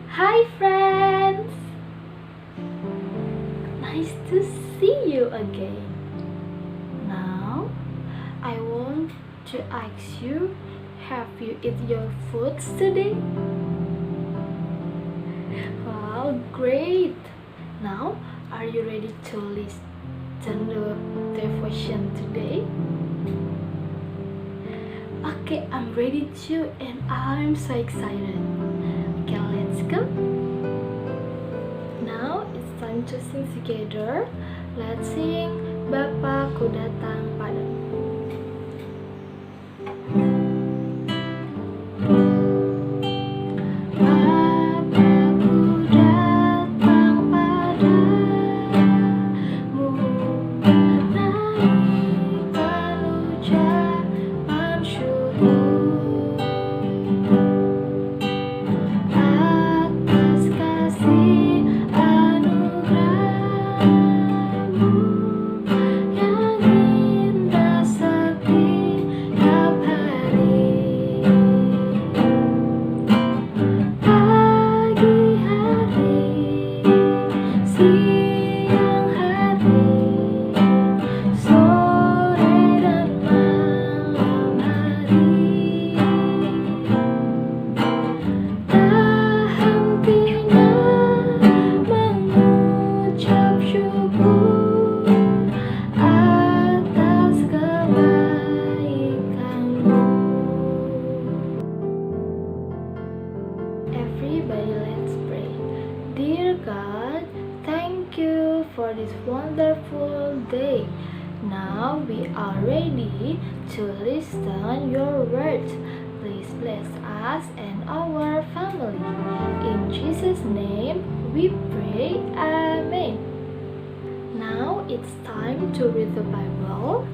Hi friends! Nice to see you again. Now, I want to ask you, have you eaten your food today? Wow, great! Now, are you ready to listen the devotion today? Okay, I'm ready too and I'm so excited. Okay, let's go. Now it's time to sing together. Let's sing Bapakku datang padamu. Bapakku datang padamu, naikkan ucapan syukur atas kasih anugerah-Mu yang indah setiap hari. Pagi hari, siang hari, sore dan malam hari, tak hentinya mengucap syukur atas kebaikan-Mu. Everybody, let's pray. Dear God, thank you for this wonderful day. Now we are ready to listen your words. Please bless us and our family. In Jesus' name we pray. Amen. Now it's time to read the Bible.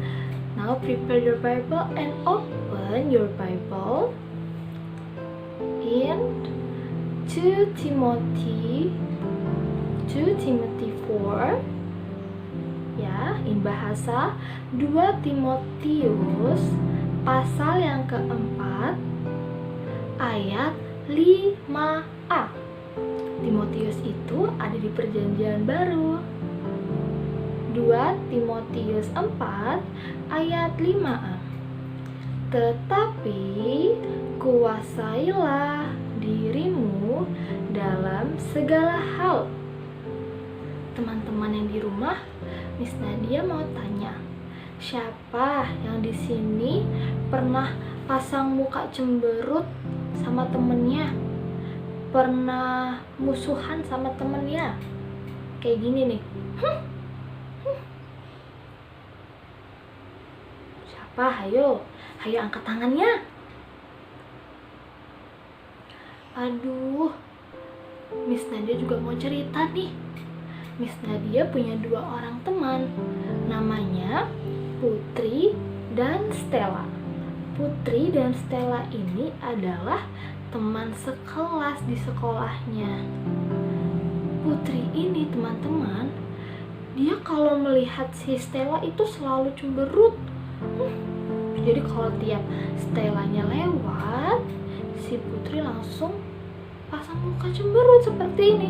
Now prepare your Bible and open your Bible in 2 Timothy 4, ya, in bahasa 2 Timotius pasal yang keempat ayat 5a. Timotius itu ada di perjanjian baru. 2 Timotius 4 ayat 5a. Tetapi kuasailah dirimu dalam segala hal. Teman-teman yang di rumah, Miss Nadia mau tanya, siapa yang di sini pernah pasang muka cemberut sama temennya? Pernah musuhan sama temennya? Kayak gini nih. Siapa? Hayo angkat tangannya. Aduh, Miss Nadia juga mau cerita nih. Miss Nadia punya 2 orang teman, namanya Putri dan Stella. Putri dan Stella ini adalah teman sekelas di sekolahnya. Putri ini, teman-teman, dia kalau melihat si Stella itu selalu cemberut. Jadi kalau tiap Stellanya lewat, si Putri langsung pasang muka cemberut seperti ini.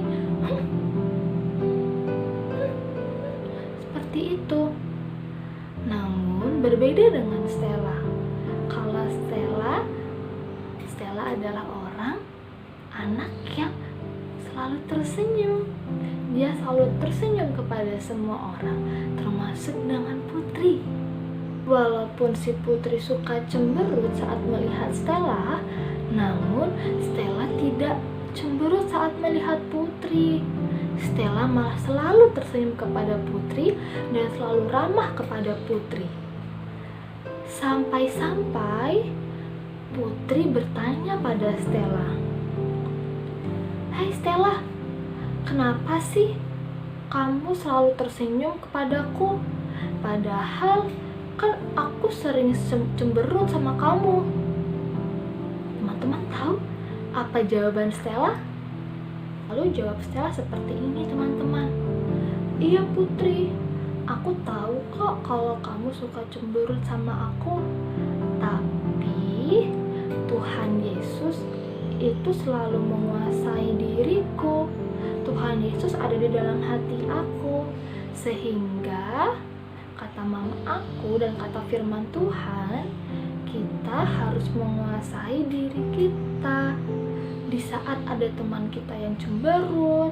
Seperti itu. Namun berbeda dengan Stella. Kalau Stella adalah anak yang selalu tersenyum. Dia selalu tersenyum kepada semua orang, termasuk dengan Putri. Walaupun si Putri suka cemberut saat melihat Stella, namun Stella tidak cemberut saat melihat Putri. Stella malah selalu tersenyum kepada Putri dan selalu ramah kepada Putri. Sampai-sampai Putri bertanya pada Stella, "Hai Stella, kenapa sih kamu selalu tersenyum kepadaku? Padahal kan aku sering cemberut sama kamu." Teman-teman tahu apa jawaban Stella? Lalu jawab Stella seperti ini, teman-teman. "Iya Putri, aku tahu kok kalau kamu suka cemberut sama aku. Tapi Tuhan Yesus itu itu selalu menguasai diriku. Tuhan Yesus ada di dalam hati aku. Sehingga kata mama aku dan kata firman Tuhan, kita harus menguasai diri kita. Di saat ada teman kita yang cemberut,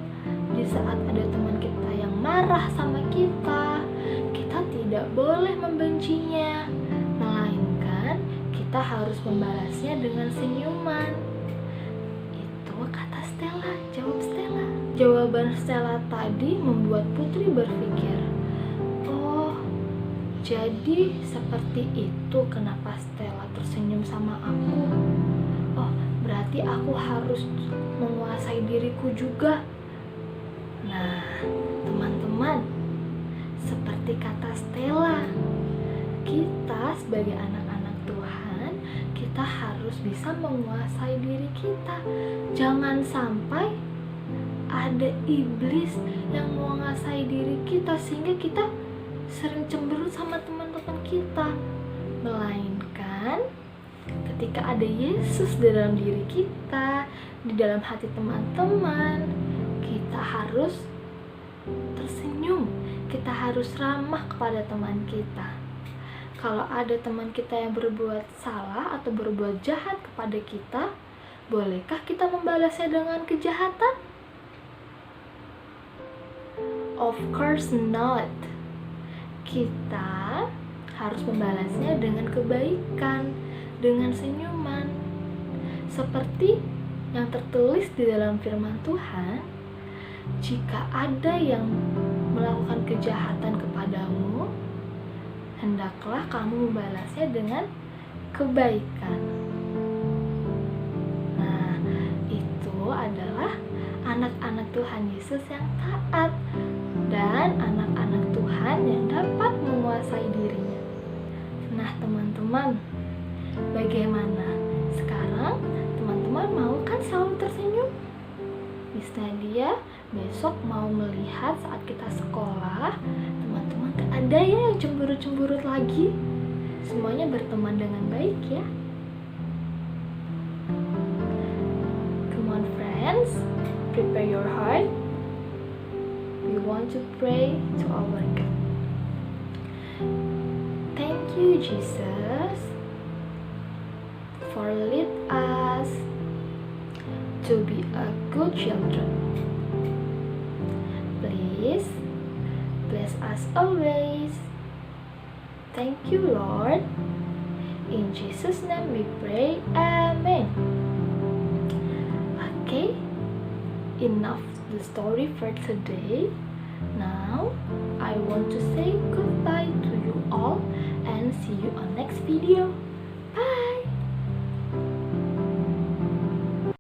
di saat ada teman kita yang marah sama kita, kita tidak boleh membencinya, melainkan kita harus membalasnya dengan senyuman. Itu kata Stella, jawab Stella. Jawaban Stella tadi membuat Putri berpikir, oh, jadi seperti itu kenapa Stella tersenyum sama aku. Oh, berarti aku harus menguasai diriku juga. Nah, teman-teman, seperti kata Stella, kita sebagai anak-anak Tuhan, kita harus bisa menguasai diri kita. Jangan sampai ada iblis yang menguasai diri kita sehingga kita sering cemberut sama teman-teman kita. Melainkan ketika ada Yesus di dalam diri kita, di dalam hati teman-teman, kita harus tersenyum, kita harus ramah kepada teman kita. Kalau ada teman kita yang berbuat salah atau berbuat jahat kepada kita, bolehkah kita membalasnya dengan kejahatan? Of course not. Kita harus membalasnya dengan kebaikan, dengan senyuman. Seperti yang tertulis di dalam firman Tuhan, jika ada yang melakukan kejahatan kepadamu, hendaklah kamu membalasnya dengan kebaikan. Nah, itu adalah anak-anak Tuhan Yesus yang taat dan anak-anak Tuhan yang dapat menguasai dirinya. Nah, teman-teman, bagaimana? Sekarang teman-teman mau kan selalu tersenyum? Miss Nadia besok mau melihat saat kita sekolah, teman-teman kan ada ya yang cemberut-cemberut lagi. Semuanya berteman dengan baik ya. Come on friends, prepare your heart. We want to pray to our God. Thank you, Jesus, for lead us to be a good children. Please bless us always. Thank you, Lord. In Jesus' name we pray. Amen. Okay, enough the story for today. Now I want to say goodbye to you all and see you on next video.